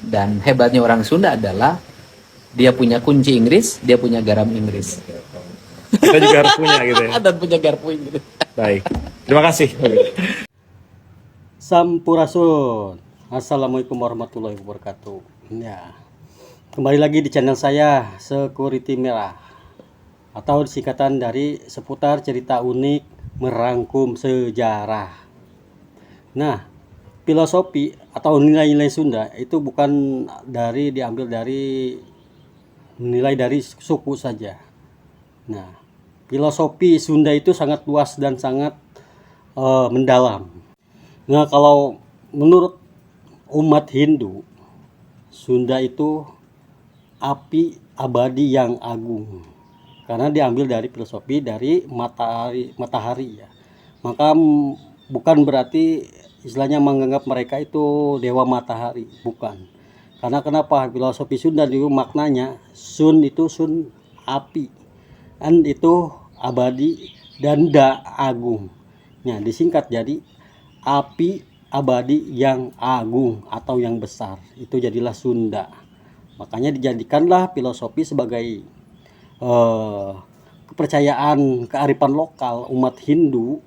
Dan hebatnya orang Sunda adalah dia punya kunci Inggris, dia punya garam Inggris. Kita juga harus punya gitu ya. Dan punya garpu Inggris. Baik. Terima kasih. Sampurasun. Assalamualaikum warahmatullahi wabarakatuh. Ya, kembali lagi di channel saya Security Merah, atau singkatan dari seputar cerita unik merangkum sejarah. Nah, filosofi atau nilai-nilai Sunda itu bukan diambil dari nilai dari suku saja. Nah, filosofi Sunda itu sangat luas dan sangat mendalam. Nah, kalau menurut umat Hindu, Sunda itu api abadi yang agung, karena diambil dari filosofi dari matahari ya. Maka bukan berarti istilahnya menganggap mereka itu dewa matahari, bukan. Karena kenapa? Filosofi Sunda itu maknanya sun itu sun api, an itu abadi, dan da agung. Nah, disingkat jadi api abadi yang agung atau yang besar, itu jadilah Sunda. Makanya dijadikanlah filosofi sebagai kepercayaan kearifan lokal umat Hindu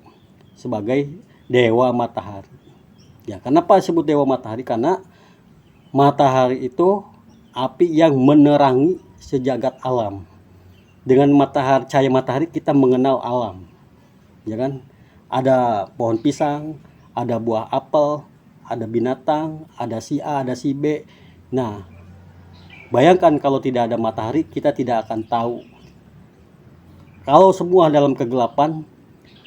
sebagai dewa matahari. Ya, kenapa disebut dewa matahari? Karena matahari itu api yang menerangi sejagat alam. Dengan matahari, cahaya matahari kita mengenal alam, ya kan? Ada pohon pisang, ada buah apel, ada binatang, ada si A, ada si B. Nah, bayangkan kalau tidak ada matahari, kita tidak akan tahu. Kalau semua dalam kegelapan,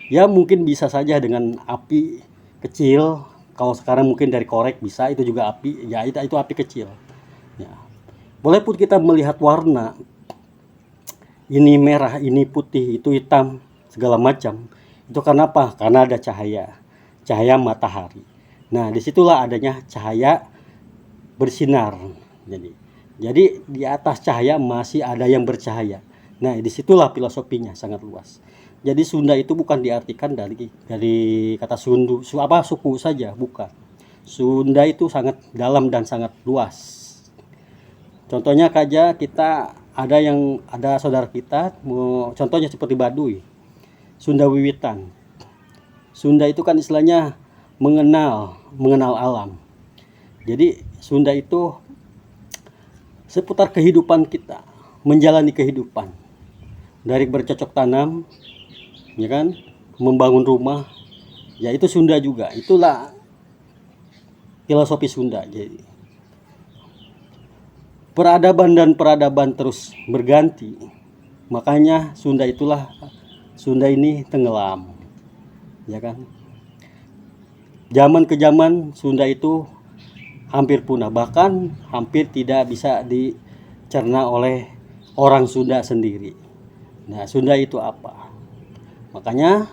ya mungkin bisa saja dengan api kecil. Kalau sekarang mungkin dari korek bisa, itu juga api, ya itu api kecil. Ya. Boleh pun kita melihat warna, ini merah, ini putih, itu hitam, segala macam. Itu karena apa? Karena ada cahaya matahari. Nah, disitulah adanya cahaya bersinar. Jadi di atas cahaya masih ada yang bercahaya. Nah, disitulah filosofinya sangat luas. Jadi Sunda itu bukan diartikan dari kata Sundu, suku saja, bukan. Sunda itu sangat dalam dan sangat luas. Contohnya saja kita ada saudara kita, contohnya seperti Baduy, Sunda Wiwitan. Sunda itu kan istilahnya mengenal alam. Jadi Sunda itu seputar kehidupan kita, menjalani kehidupan. Dari bercocok tanam, ya kan, membangun rumah, ya itu Sunda juga. Itulah filosofi Sunda. Jadi peradaban terus berganti. Makanya Sunda ini tenggelam, ya kan. Zaman ke zaman Sunda itu hampir punah, bahkan hampir tidak bisa dicerna oleh orang Sunda sendiri. Nah, Sunda itu apa? Makanya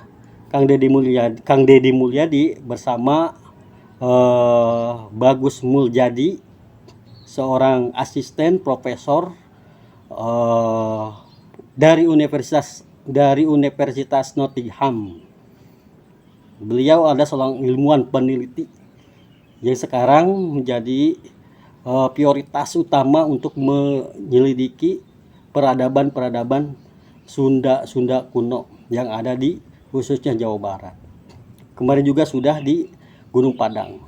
Kang Deddy Mulyadi bersama Bagus Muljadi, seorang asisten profesor dari Universitas Nottingham. Beliau adalah seorang ilmuwan peneliti yang sekarang menjadi prioritas utama untuk menyelidiki peradaban Sunda kuno yang ada di khususnya Jawa Barat. Kemarin juga sudah di Gunung Padang,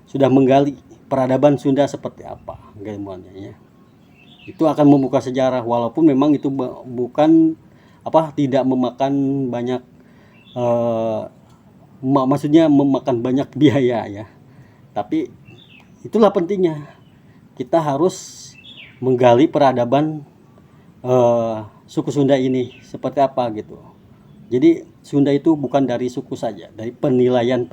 sudah menggali peradaban Sunda seperti apa ilmuannya ya. Itu akan membuka sejarah, walaupun memang itu bukan tidak memakan banyak maksudnya memakan banyak biaya ya. Tapi itulah pentingnya, kita harus menggali peradaban suku Sunda ini seperti apa gitu. Jadi Sunda itu bukan dari suku saja, dari penilaian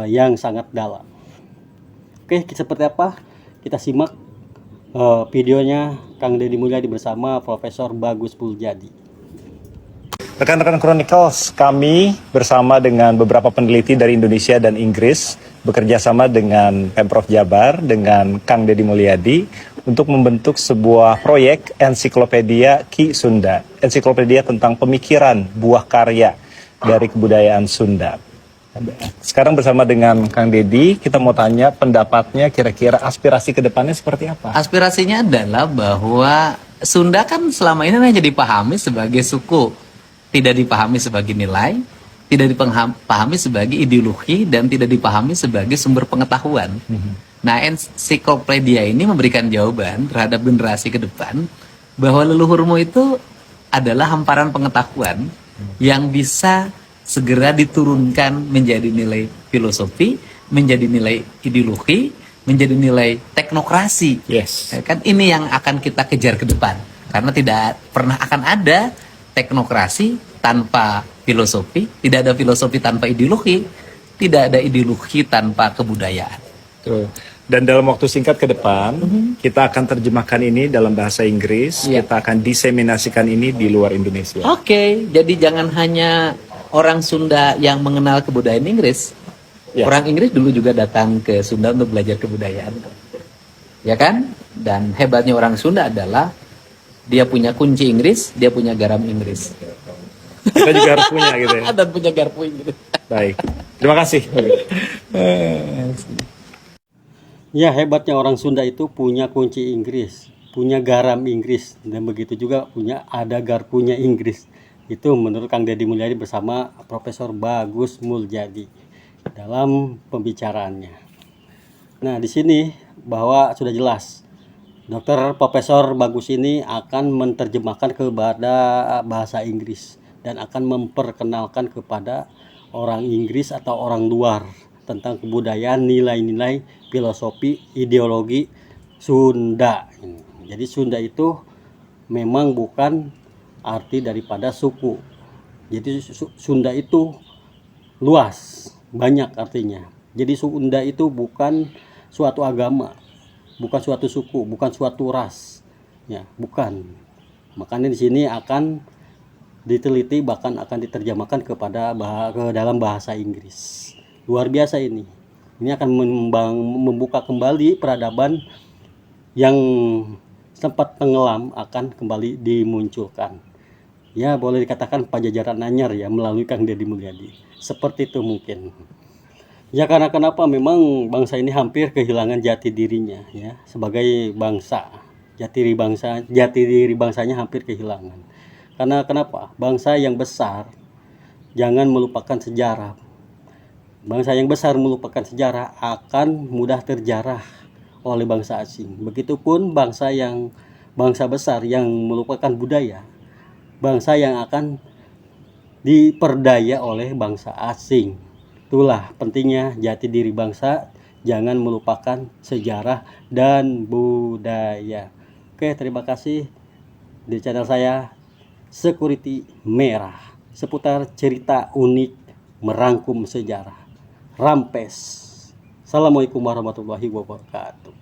yang sangat dalam. Oke, seperti apa? Kita simak videonya Kang Deddy Mulyadi bersama Profesor Bagus Muljadi. Rekan-rekan Chronicles, kami bersama dengan beberapa peneliti dari Indonesia dan Inggris bekerja sama dengan Pemprov Jabar, dengan Kang Deddy Mulyadi untuk membentuk sebuah proyek ensiklopedia Ki Sunda, ensiklopedia tentang pemikiran buah karya dari kebudayaan Sunda. Sekarang bersama dengan Kang Dedi, kita mau tanya pendapatnya kira-kira aspirasi ke depannya seperti apa? Aspirasinya adalah bahwa Sunda kan selama ini hanya dipahami sebagai suku, tidak dipahami sebagai nilai, tidak dipahami sebagai ideologi, dan tidak dipahami sebagai sumber pengetahuan. Nah, ensiklopedia ini memberikan jawaban terhadap generasi ke depan bahwa leluhurmu itu adalah hamparan pengetahuan yang bisa segera diturunkan menjadi nilai filosofi, menjadi nilai ideologi, menjadi nilai teknokrasi. Yes. Kan ini yang akan kita kejar ke depan. Karena tidak pernah akan ada teknokrasi tanpa filosofi, tidak ada filosofi tanpa ideologi, tidak ada ideologi tanpa kebudayaan. Betul. Dan dalam waktu singkat ke depan, kita akan terjemahkan ini dalam bahasa Inggris, Iya. kita akan diseminasikan ini di luar Indonesia. Oke, jadi jangan hanya orang Sunda yang mengenal kebudayaan Inggris. Ya. Orang Inggris dulu juga datang ke Sunda untuk belajar kebudayaan. Ya kan? Dan hebatnya orang Sunda adalah dia punya kunci Inggris, dia punya garam Inggris. Kita juga harus punya gitu ya. Dan punya garpu Inggris. Baik. Terima kasih. Ya, hebatnya orang Sunda itu punya kunci Inggris, punya garam Inggris, dan begitu juga punya ada garpunya Inggris. Itu menurut Kang Deddy Mulyadi bersama Profesor Bagus Mulyadi dalam pembicaraannya. Nah, di sini bahwa sudah jelas Dr. Profesor Bagus ini akan menerjemahkan kepada bahasa Inggris dan akan memperkenalkan kepada orang Inggris atau orang luar tentang kebudayaan, nilai-nilai, filosofi, ideologi Sunda. Jadi Sunda itu memang bukan arti daripada suku. Jadi Sunda itu luas, banyak artinya. Jadi Sunda itu bukan suatu agama, bukan suatu suku, bukan suatu ras. Ya, bukan. Makanya di sini akan diteliti, bahkan akan diterjemahkan ke dalam bahasa Inggris. Luar biasa ini. Ini akan membuka kembali peradaban yang sempat tenggelam, akan kembali dimunculkan. Ya, boleh dikatakan pajajaran anyar ya melalui Kang Deddy Mulyadi. Seperti itu mungkin. Ya, karena kenapa memang bangsa ini hampir kehilangan jati dirinya ya sebagai bangsa. Jati diri bangsanya hampir kehilangan. Karena kenapa? Bangsa yang besar jangan melupakan sejarah. Bangsa yang besar melupakan sejarah akan mudah terjarah oleh bangsa asing. Begitupun bangsa besar yang melupakan budaya, bangsa yang akan diperdaya oleh bangsa asing. Itulah pentingnya jati diri bangsa, jangan melupakan sejarah dan budaya. Oke, terima kasih di channel saya Security Merah seputar cerita unik merangkum sejarah. Rampes. Assalamualaikum warahmatullahi wabarakatuh.